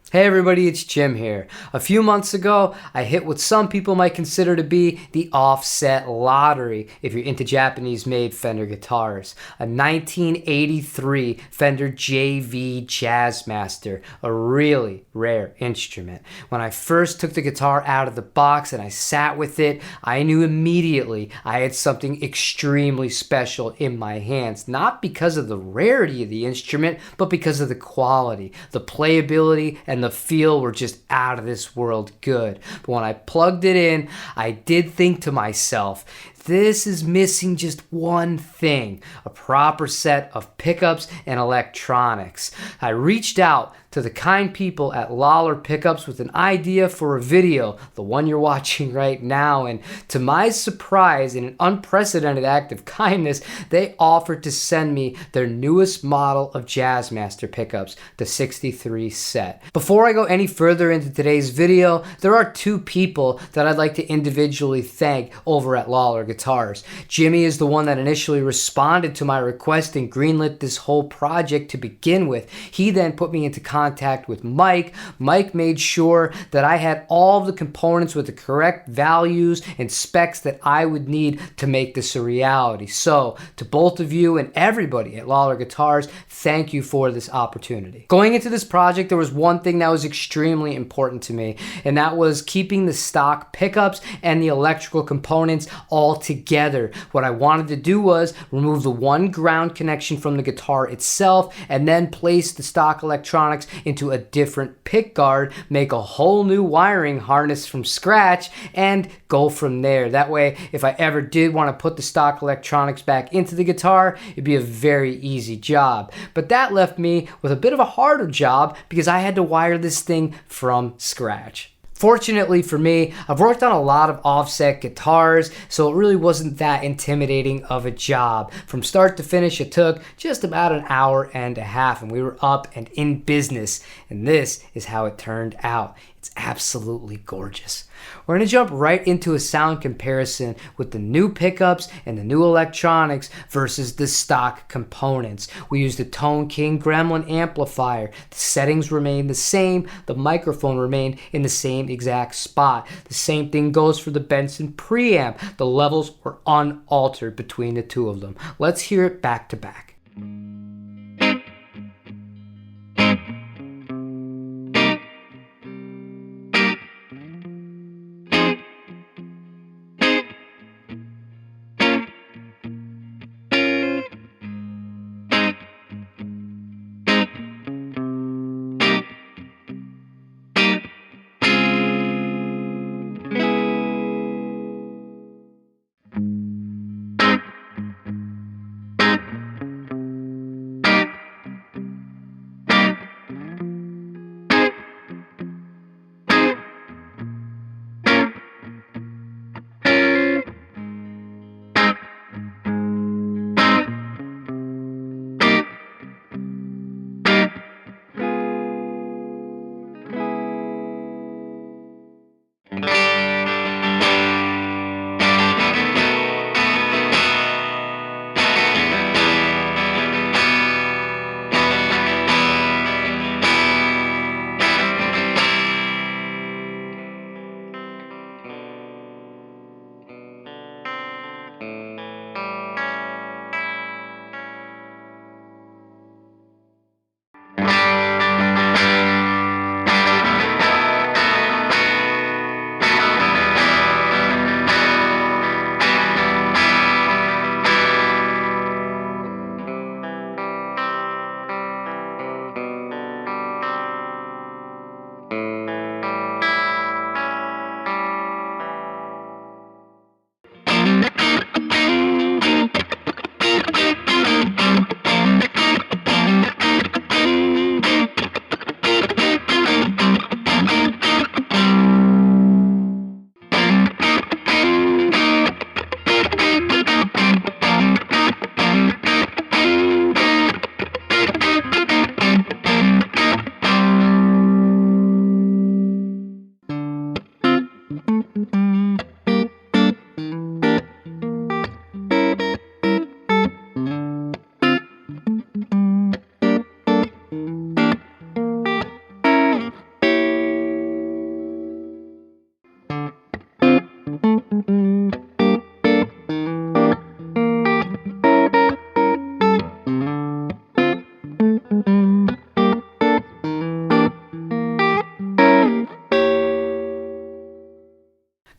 Hey everybody, it's Jim here. A few months ago, I hit what some people might consider to be the offset lottery if you're into Japanese-made Fender guitars. A 1983 Fender JV Jazzmaster, a really rare instrument. When I first took the guitar out of the box and I sat with it, I knew immediately I had something extremely special in my hands. Not because of the rarity of the instrument, but because of the quality, the playability, and the feel were just out of this world good. But when I plugged it in, I did think to myself, this is missing just one thing: a proper set of pickups and electronics. I reached out to the kind people at Lollar Pickups with an idea for a video, the one you're watching right now, and to my surprise, in an unprecedented act of kindness, they offered to send me their newest model of Jazzmaster pickups, the 63 set. Before I go any further into today's video, there are two people that I'd like to individually thank over at Lollar Guitars. Jimmy is the one that initially responded to my request and greenlit this whole project to begin with. He then put me into contact with Mike. Mike made sure that I had all of the components with the correct values and specs that I would need to make this a reality. So, to both of you and everybody at Lollar Guitars, thank you for this opportunity. Going into this project, there was one thing that was extremely important to me, and that was keeping the stock pickups and the electrical components all together. What I wanted to do was remove the one ground connection from the guitar itself and then place the stock electronics into a different pick guard, make a whole new wiring harness from scratch, and go from there. That way, if I ever did want to put the stock electronics back into the guitar, it'd be a very easy job. But that left me with a bit of a harder job because I had to wire this thing from scratch. Fortunately for me, I've worked on a lot of offset guitars, so it really wasn't that intimidating of a job. From start to finish, it took just about an hour and a half, and we were up and in business. And this is how it turned out. It's absolutely gorgeous. We're going to jump right into a sound comparison with the new pickups and the new electronics versus the stock components. We used the Tone King Gremlin amplifier. The settings remained the same. The microphone remained in the same exact spot. The same thing goes for the Benson preamp. The levels were unaltered between the two of them. Let's hear it back to back.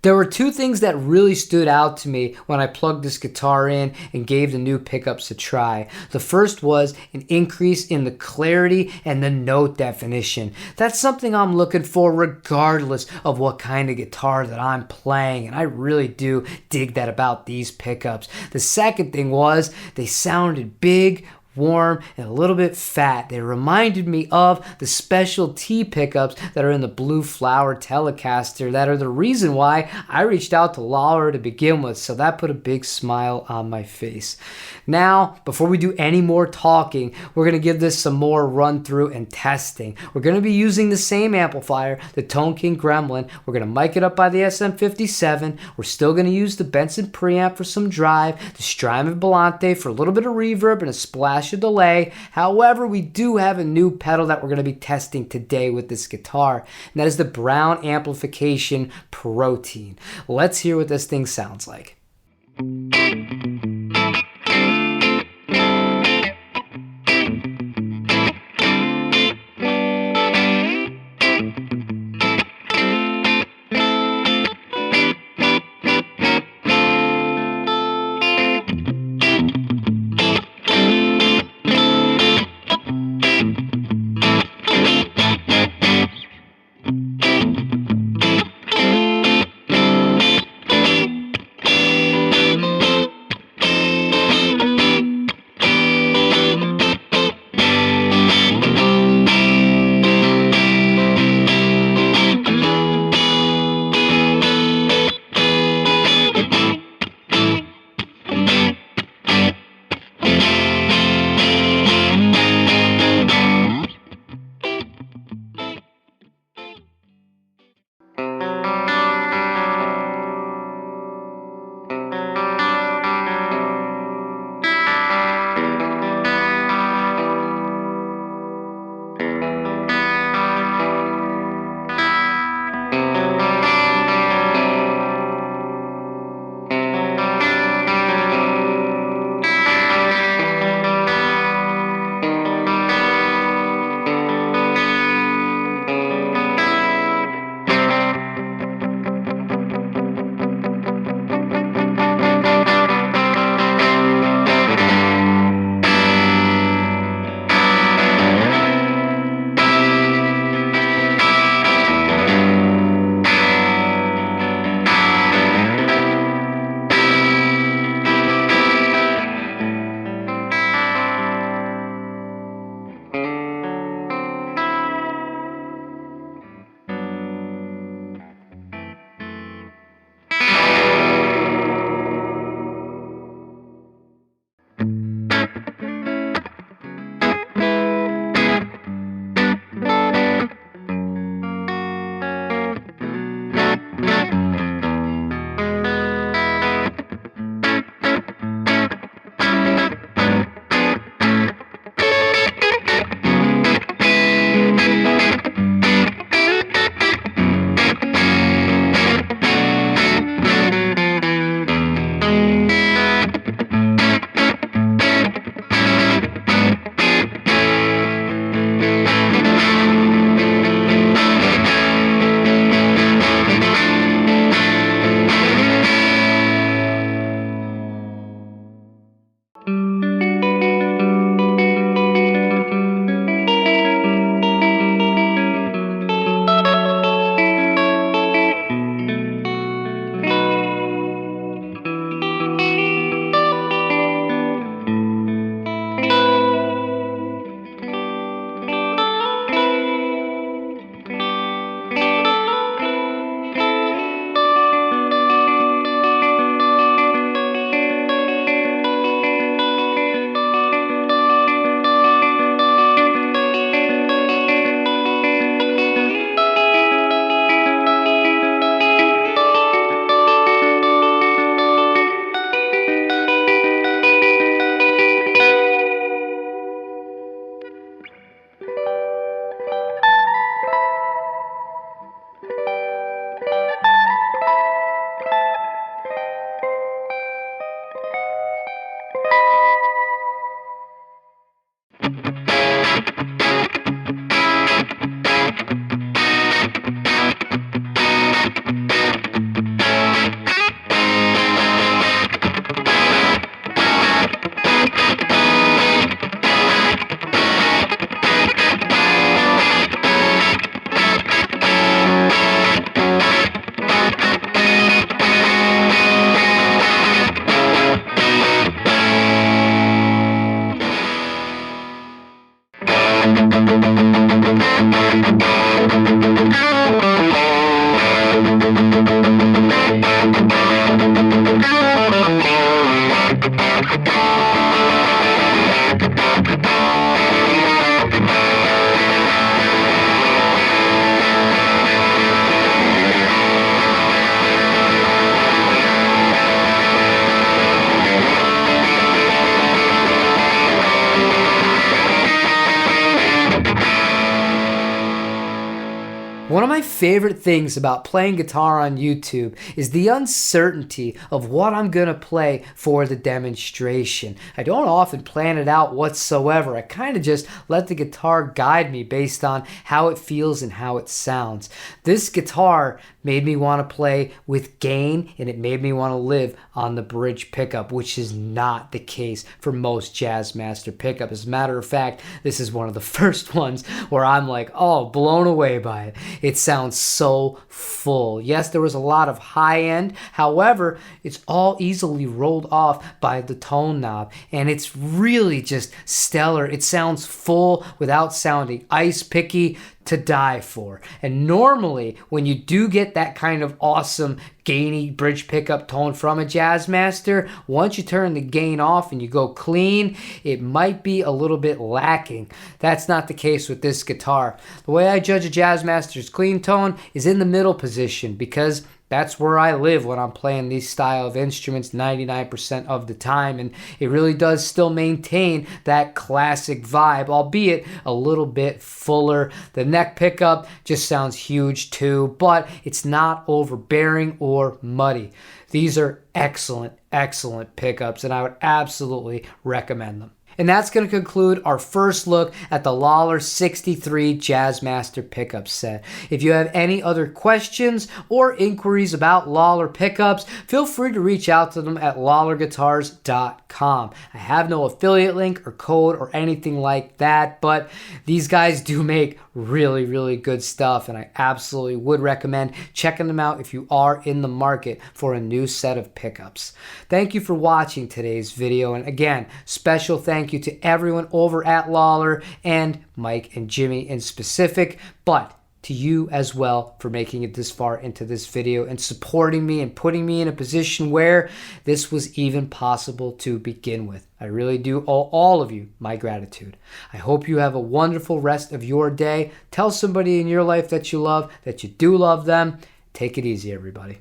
There were two things that really stood out to me when I plugged this guitar in and gave the new pickups a try. The first was an increase in the clarity and the note definition. That's something I'm looking for regardless of what kind of guitar that I'm playing, and I really do dig that about these pickups. The second thing was they sounded big, warm, and a little bit fat. They reminded me of the special T pickups that are in the Blue Flower Telecaster that are the reason why I reached out to Lollar to begin with, so that put a big smile on my face. Now, before we do any more talking, we're going to give this some more run through and testing. We're going to be using the same amplifier, the Tone King Gremlin. We're going to mic it up by the SM57. We're still going to use the Benson preamp for some drive, the Strymon Volante for a little bit of reverb and a splash of delay. However, we do have a new pedal that we're going to be testing today with this guitar, and that is the Brown Amplification Protein. Let's hear what this thing sounds like. One of my favorite things about playing guitar on YouTube is the uncertainty of what I'm going to play for the demonstration. I don't often plan it out whatsoever. I kind of just let the guitar guide me based on how it feels and how it sounds. This guitar made me want to play with gain, and it made me want to live on the bridge pickup, which is not the case for most Jazzmaster pickup. As a matter of fact, this is one of the first ones where I'm like, oh, blown away by it. It sounds so full. Yes, there was a lot of high end. However, it's all easily rolled off by the tone knob, and it's really just stellar. It sounds full without sounding ice picky, to die for. And normally, when you do get that kind of awesome gainy bridge pickup tone from a Jazzmaster, once you turn the gain off and you go clean, it might be a little bit lacking. That's not the case with this guitar. The way I judge a Jazzmaster's clean tone is in the middle position, because that's where I live when I'm playing these style of instruments 99% of the time, and it really does still maintain that classic vibe, albeit a little bit fuller. The neck pickup just sounds huge too, but it's not overbearing or muddy. These are excellent, excellent pickups, and I would absolutely recommend them. And that's going to conclude our first look at the Lollar 63 Jazzmaster pickup set. If you have any other questions or inquiries about Lollar pickups, feel free to reach out to them at lollarguitars.com. I have no affiliate link or code or anything like that, but these guys do make really, really good stuff, and I absolutely would recommend checking them out if you are in the market for a new set of pickups. Thank you for watching today's video, and again, special thank you to everyone over at Lollar and Mike and Jimmy in specific, but to you as well for making it this far into this video and supporting me and putting me in a position where this was even possible to begin with. I really do owe all of you my gratitude. I hope you have a wonderful rest of your day. Tell somebody in your life that you love, that you do love them. Take it easy, everybody.